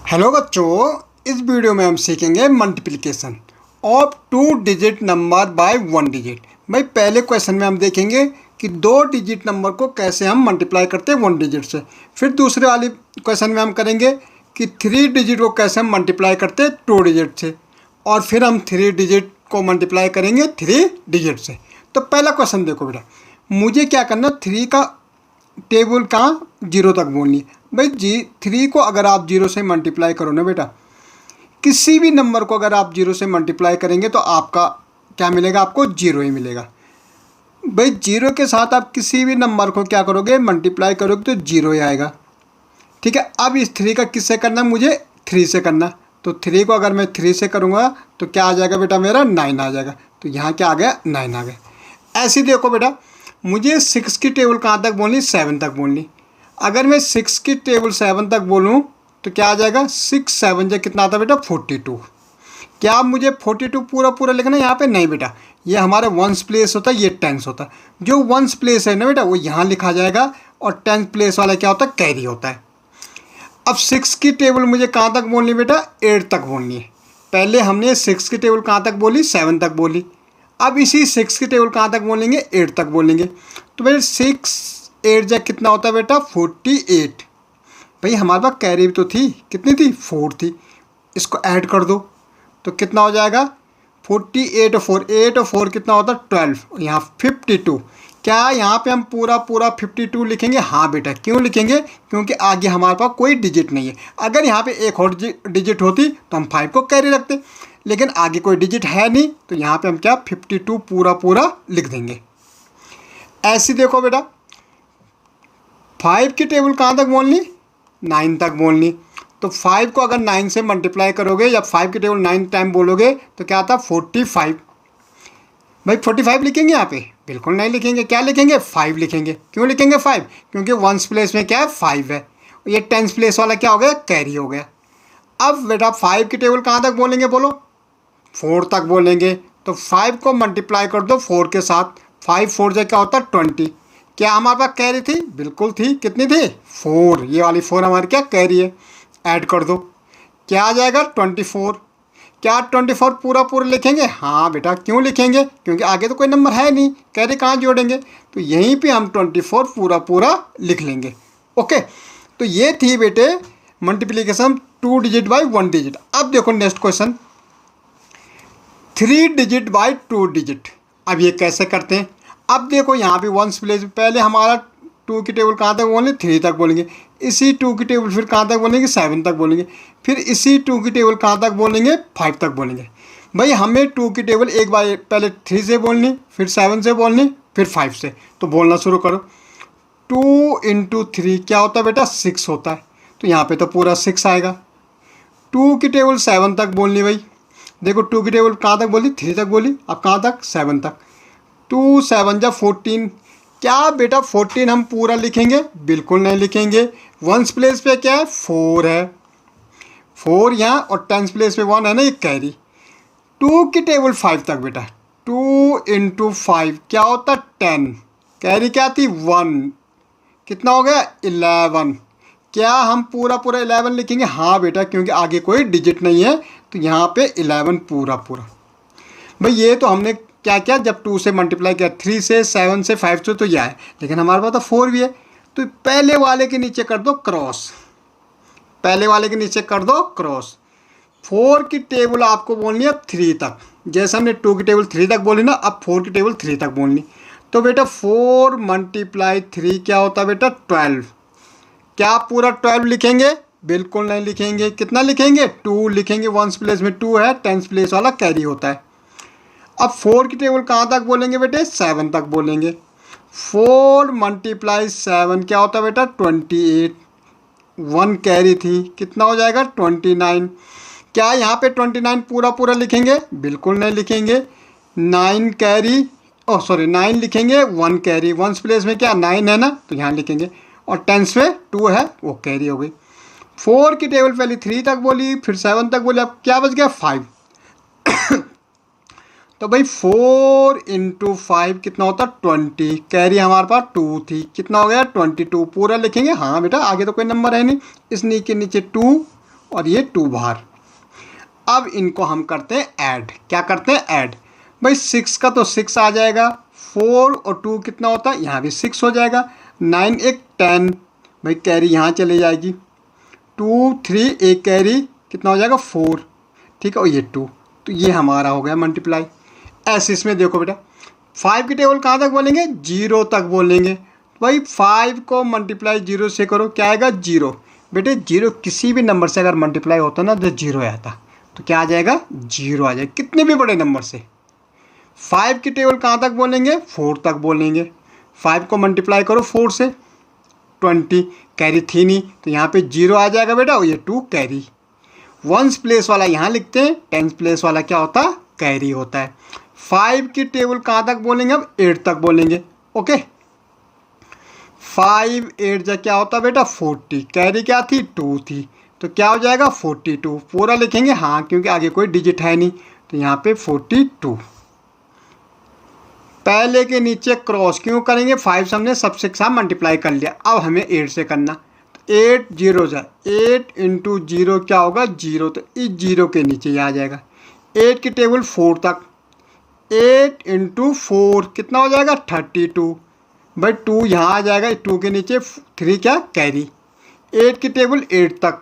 Hello बच्चों, इस video में हम सीखेंगे multiplication of two digit number by one digit. भाई पहले क्वेश्चन में हम देखेंगे कि दो डिजिट नंबर को कैसे हम मल्टीप्लाई करते हैं वन डिजिट से। फिर दूसरे वाली क्वेश्चन में हम करेंगे कि थ्री डिजिट को कैसे हम मल्टीप्लाई करते हैं टू डिजिट से, और फिर हम थ्री डिजिट को मल्टीप्लाई करेंगे थ्री डिजिट से। तो पहला क्वेश्चन देखो बेटा, मुझे क्या करना, थ्री का टेबल कहाँ जीरो तक बोलनी है। भाई थ्री को अगर आप जीरो से मल्टीप्लाई करो ना बेटा, किसी भी नंबर को अगर आप जीरो से मल्टीप्लाई करेंगे तो आपका क्या मिलेगा, आपको जीरो ही मिलेगा। भाई जीरो के साथ आप किसी भी नंबर को क्या करोगे, मल्टीप्लाई करोगे तो जीरो ही आएगा। ठीक है, अब इस थ्री का किससे करना, मुझे थ्री से करना। तो थ्री को अगर मैं थ्री से करूँगा तो क्या आ जाएगा बेटा, मेरा नाइन आ जाएगा। तो यहाँ क्या आ गया, नाइन आ गया। ऐसे देखो बेटा, मुझे सिक्स की टेबल कहाँ तक बोलनी, सेवन तक बोलनी। अगर मैं सिक्स की टेबल सेवन तक बोलूँ तो क्या आ जाएगा, सिक्स सेवन जो कितना आता है बेटा, 42। क्या आप मुझे 42 पूरा पूरा लिखना है यहाँ पे, नहीं बेटा, ये हमारा वंस प्लेस होता है, ये टेंस होता है। जो वंस प्लेस है ना बेटा वो यहाँ लिखा जाएगा, और टेंस प्लेस वाला क्या होता है, कैरी होता है। अब सिक्स की टेबल मुझे कहाँ तक बोलनी बेटा, एट तक बोलनी है। पहले हमने सिक्स की टेबल कहाँ तक बोली, सेवन तक बोली। अब इसी सिक्स की टेबल कहाँ तक बोलेंगे, एट तक बोलेंगे। तो भाई सिक्स एट जा कितना होता है बेटा, 48। भाई हमारे पास कैरी तो थी, कितनी थी, 4 थी। इसको ऐड कर दो तो कितना हो जाएगा, 48 और 4, 8 और 4 कितना होता है, 12। और यहाँ 52। क्या यहाँ पे हम पूरा 52 लिखेंगे, हाँ बेटा। क्यों लिखेंगे, क्योंकि आगे हमारे पास कोई डिजिट नहीं है। अगर यहाँ पे एक और डिजिट होती तो हम 5 को कैरी रखते, लेकिन आगे कोई डिजिट है नहीं, तो यहाँ पे हम क्या 52 पूरा लिख देंगे। ऐसे देखो बेटा, 5 की टेबल कहाँ तक बोलनी, 9 तक बोलनी। तो 5 को अगर 9 से मल्टीप्लाई करोगे या 5 की टेबल 9 टाइम बोलोगे तो क्या आता है, 45। भाई 45 लिखेंगे यहाँ पे, बिल्कुल नहीं लिखेंगे। क्या लिखेंगे, 5 लिखेंगे। क्यों लिखेंगे 5, क्योंकि वंस प्लेस में क्या है, 5 है। ये टेंस प्लेस वाला क्या हो गया, कैरी हो गया। अब बेटा 5 की टेबल कहाँ तक बोलेंगे, बोलो 4 तक बोलेंगे। तो 5 को मल्टीप्लाई कर दो 4 के साथ, 5 4 से क्या होता है, 20। क्या हमारे पास कैरी थी, बिल्कुल थी। कितनी थी, 4। ये वाली 4 हमारी क्या कैरी है, ऐड कर दो। क्या आ जाएगा, 24। क्या 24 पूरा लिखेंगे, हाँ बेटा। क्यों लिखेंगे, क्योंकि आगे तो कोई नंबर है नहीं, कैरी कहाँ जोड़ेंगे। तो यहीं पे हम 24 पूरा लिख लेंगे। ओके, तो ये थी बेटे multiplication two digit by one digit. अब देखो next question, three digit by two digit. अब ये कैसे करते हैं। अब देखो यहाँ पे वंस प्लेस, पहले हमारा 2 की टेबल कहाँ तक बोलेंगे, 3 तक बोलेंगे। इसी 2 की टेबल फिर कहाँ तक बोलेंगे, 7 तक बोलेंगे। फिर इसी 2 की टेबल कहाँ तक बोलेंगे, 5 तक बोलेंगे। भाई हमें 2 की टेबल एक बार पहले 3 से बोलनी, फिर 7 से बोलनी, फिर 5 से। तो बोलना शुरू करो। 2 इंटू 3 क्या होता है बेटा, 6 होता है। तो यहाँ पे तो पूरा 6 आएगा। 2 की टेबल 7 तक बोलनी। भाई देखो 2 की टेबल कहाँ तक बोली, 3 तक बोली, अब कहाँ तक, 7 तक। 2 7 जा 14। क्या बेटा 14 हम पूरा लिखेंगे, बिल्कुल नहीं लिखेंगे। वंस प्लेस पे क्या है, 4 है, 4 यहाँ, और टेंस प्लेस पे 1 है ना, ये कैरी। 2 की टेबल 5 तक बेटा, 2 इंटू 5 क्या होता है, 10। कैरी क्या थी, 1। कितना हो गया, 11। क्या हम पूरा 11 लिखेंगे, हाँ बेटा, क्योंकि आगे कोई डिजिट नहीं है। तो यहाँ पे 11 पूरा। भाई ये तो हमने क्या किया, जब 2 से मल्टीप्लाई किया, 3 से 7 से 5 से, तो यह है। लेकिन हमारे पास तो 4 भी है। तो पहले वाले के नीचे कर दो क्रॉस, पहले वाले के नीचे कर दो क्रॉस। 4 की टेबल आपको बोलनी है 3 तक, जैसे हमने 2 की टेबल 3 तक बोली ना, अब 4 की टेबल 3 तक बोलनी। तो बेटा 4 मल्टीप्लाई 3 क्या होता है बेटा, 12। क्या आप पूरा 12 लिखेंगे, बिल्कुल नहीं लिखेंगे। कितना लिखेंगे, 2 लिखेंगे। वंस प्लेस में 2 है, टेंस प्लेस वाला कैरी होता है। अब 4 की टेबल कहाँ तक बोलेंगे बेटे, 7 तक बोलेंगे। 4 मल्टीप्लाई 7 क्या होता है बेटा, 28। 1 कैरी थी, कितना हो जाएगा, 29। क्या यहाँ पे 29 पूरा लिखेंगे, बिल्कुल नहीं लिखेंगे। 9 कैरी, 9 लिखेंगे, 1 कैरी। वंस प्लेस में क्या 9 है ना, तो यहाँ लिखेंगे, और टेंस में 2 है, वो कैरी हो गई। 4 की टेबल पहले 3 तक बोली, फिर 7 तक बोली, अब क्या बच गया, 5। तो भाई 4 इंटू 5 कितना होता है, 20। कैरी हमारे पास 2 थी, कितना हो गया, 22 पूरा लिखेंगे, हाँ बेटा, आगे तो कोई नंबर है नहीं। इस नी के नीचे 2 और ये 2 बाहर। अब इनको हम करते हैं ऐड। क्या करते हैं? ऐड। भाई 6 का तो 6 आ जाएगा, 4 और 2 कितना होता है? यहाँ भी 6 हो जाएगा, 9 एक 10, भाई कैरी यहाँ चली जाएगी, 2 3 एक कैरी कितना हो जाएगा? 4, ठीक है, और ये 2, तो ये हमारा हो गया मल्टीप्लाई। ऐसे इसमें देखो बेटा 5 की टेबल कहाँ तक बोलेंगे? 0 तक बोलेंगे। भाई 5 को मल्टीप्लाई 0 से करो, क्या आएगा? 0। बेटे 0 किसी भी नंबर से अगर मल्टीप्लाई होता ना तो 0 आता, तो क्या आ जाएगा? 0 आ जाएगा, कितने भी बड़े नंबर से। 5 की टेबल कहाँ तक बोलेंगे? 4 तक बोलेंगे। 5 को मल्टीप्लाई करो 4 से, 20, कैरी थी नहीं तो यहाँ पे 0 आ जाएगा बेटा, और ये 2 कैरी। 1s प्लेस वाला यहाँ लिखते हैं, 10s प्लेस वाला क्या होता है? कैरी होता है। 5 की टेबल कहाँ तक बोलेंगे? अब 8 तक बोलेंगे। ओके, 5 8 जा क्या होता है बेटा? 40, कैरी क्या थी? 2 थी, तो क्या हो जाएगा? 42। पूरा लिखेंगे हाँ, क्योंकि आगे कोई डिजिट है नहीं, तो यहाँ पे 42। पहले के नीचे क्रॉस क्यों करेंगे? 5 हमने सबसे साथ मल्टीप्लाई कर लिया, अब हमें 8 से करना। 8 0 जा 8 इंटू 0 क्या होगा? 0, तो इस 0 के नीचे ये आ जाएगा। 8 की टेबल 4 तक, 8 इंटू 4 कितना हो जाएगा? 32, भाई 2 यहाँ आ जाएगा, 2 के नीचे 3 क्या? कैरी। 8 की टेबल 8 तक,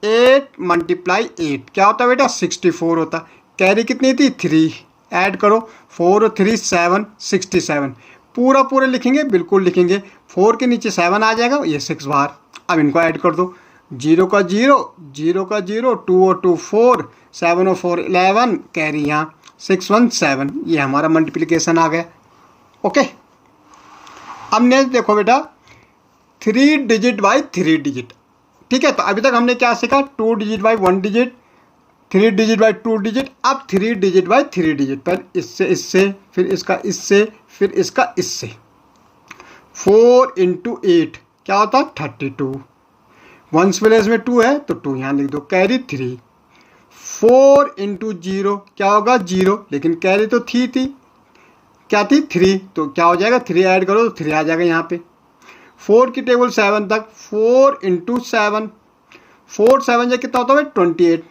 8 मल्टीप्लाई 8 क्या होता है बेटा? 64 होता। कैरी कितनी थी? 3, ऐड करो 4 और 3 7, 67। पूरा पूरा लिखेंगे, बिल्कुल लिखेंगे। 4 के नीचे 7 आ जाएगा, ये 6 बाहर। अब इनको ऐड कर दो, 0 का 0, 0 का 0, 2 और 2 4, 7 और 4 11, कैरी यहाँ 6 1 7, ये हमारा मल्टीप्लिकेशन आ गया। ओके, अब नेक्स्ट देखो बेटा 3 डिजिट बाई 3 डिजिट। ठीक है, तो अभी तक हमने क्या सीखा? 2 digit by 1 digit, 3 digit by 2 digit, अब 3 डिजिट बाई 3 डिजिट। पहले इससे फिर इसका इससे फिर इसका इससे। 4 इंटू 8 क्या होता है? 32। 1s प्लेस में 2 है तो 2 यहाँ लिख दो, कैरी 3। 4 इंटू 0 क्या होगा? 0, लेकिन कैरी तो थी क्या थी? 3, तो क्या हो जाएगा? 3 ऐड करो तो 3 आ जाएगा यहाँ पे। 4 की टेबल 7 तक, 4 इंटू 7, 4 7 जा कितना होता है? 28।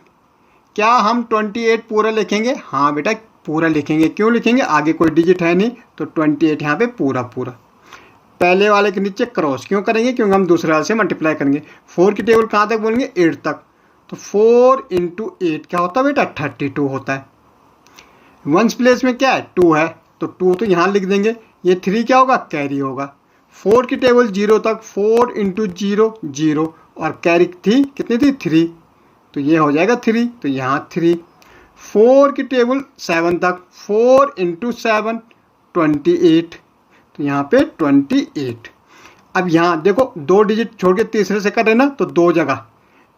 क्या हम 28 पूरा लिखेंगे? हाँ बेटा पूरा लिखेंगे। क्यों लिखेंगे? आगे कोई डिजिट है नहीं, तो 28 यहाँ पे पूरा पूरा। पहले वाले के नीचे क्रॉस क्यों करेंगे? क्योंकि हम दूसरे वाले से मल्टीप्लाई करेंगे। 4 की टेबल कहाँ तक बोलेंगे? 8 तक, तो 4 इंटू 8 क्या होता है बेटा? 32 होता है। 1s प्लेस में क्या है? 2 है, तो 2 तो यहाँ लिख देंगे। ये 3 क्या होगा? कैरी होगा। 4 की टेबल 0 तक, 4 इंटू 0 0, और कैरी थी कितनी थी? 3, तो ये हो जाएगा 3, तो यहाँ 3। 4 की टेबल 7 तक, 4 इंटू 7 28, तो यहाँ पे 28। अब यहाँ देखो 2 डिजिट छोड़ के तीसरे से कर रहे ना, तो 2 जगह,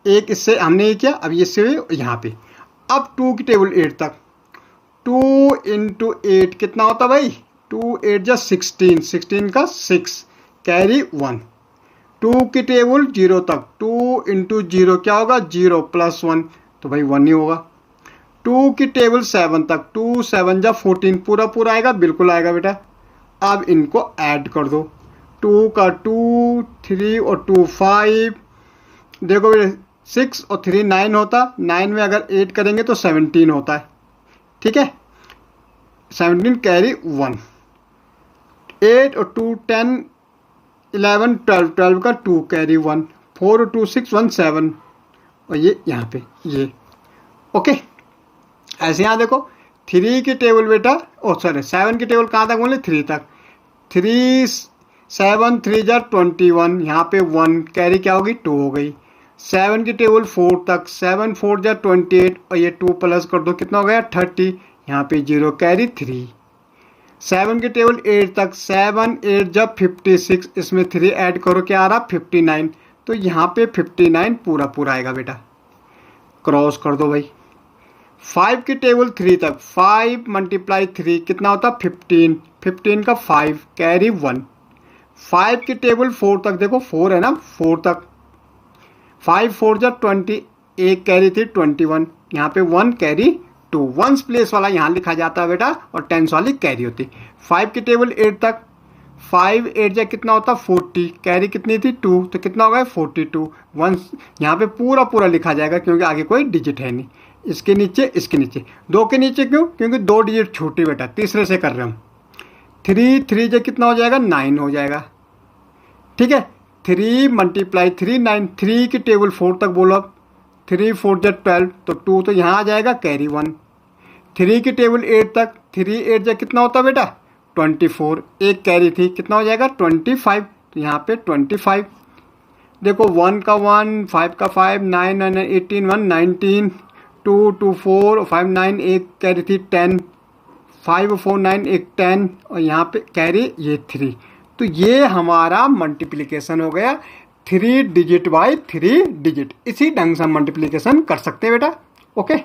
एक इससे हमने ये किया, अब इससे यहाँ पे। अब 2 की टेबल 8 तक, 2 इंटू 8 कितना होता भाई? 2 8 जा 16, 16 का 6, कैरी 1। 2 की टेबल 0 तक, 2 इंटू 0 क्या होगा? 0 प्लस 1, तो भाई 1 ही होगा। 2 की टेबल 7 तक, 2 7 जा 14, पूरा पूरा आएगा, बिल्कुल आएगा बेटा। अब इनको ऐड कर दो, 2 का 2, 3 और 2 5, देखो बेटा 6 और 3 9 होता, 9 में अगर 8 करेंगे तो 17 होता है। ठीक है, 17 कैरी 1। 8 और 2 10 11 12, 12 का 2 कैरी 1, 4 और 2 6 1 7, और ये यहाँ पे ये। ओके, ऐसे यहाँ देखो 3 की टेबल बेटा, ओ सॉरी 7 की टेबल कहाँ तक बोले? 3 तक। 3 7 3 जा 21, यहाँ पे 1 कैरी क्या होगी? 2 हो गई। 7 की टेबल 4 तक, 7 4 जा 28, और ये 2 प्लस कर दो कितना हो गया? 30, यहाँ पे 0 कैरी 3। 7 की टेबल 8 तक, 7 8 जब 56, इसमें 3 ऐड करो क्या आ रहा? 59, तो यहाँ पे 59 पूरा पूरा आएगा बेटा। क्रॉस कर दो भाई। 5 की टेबल 3 तक, 5 मल्टीप्लाई 3 कितना होता? 15, 15 का 5 कैरी 1। 5 की टेबल 4 तक, देखो 4 है ना, 4 तक, 5 4 जा 20, एक कैरी थी 21, यहाँ पे 1 कैरी 2। 1s प्लेस वाला यहाँ लिखा जाता है बेटा, और 10s वाली कैरी होती। 5 की टेबल 8 तक, 5 8 जा कितना होता 40, कैरी कितनी थी 2, तो कितना होगा 42। वंस यहाँ पे पूरा पूरा लिखा जाएगा क्योंकि आगे कोई डिजिट है नहीं। इसके नीचे, इसके नीचे, 2 के नीचे क्यों? क्योंकि 2 डिजिट छूटी बेटा, तीसरे से कर रहे हम। 3 3 जा कितना हो जाएगा 9 हो जाएगा। ठीक है, 3 × 3 9, 3 की टेबल 4 तक बोलो अब। 3 4 जा 12, तो 2 तो यहाँ आ जाएगा, कैरी 1। 3 की टेबल 8 तक, 3 8 जा कितना होता बेटा 24, एक कैरी थी, कितना हो जाएगा 25, तो यहाँ पे 25। देखो 1 का 1, 5 का 5, 9 9 18, 1 19, 2 2 4 5 9, एक कैरी थी 10, 5 4 9 एक 10, और यहाँ पे कैरी ये 3। तो ये हमारा मल्टीप्लिकेशन हो गया 3 डिजिट बाय 3 डिजिट। इसी ढंग से हम मल्टीप्लिकेशन कर सकते हैं बेटा। ओके।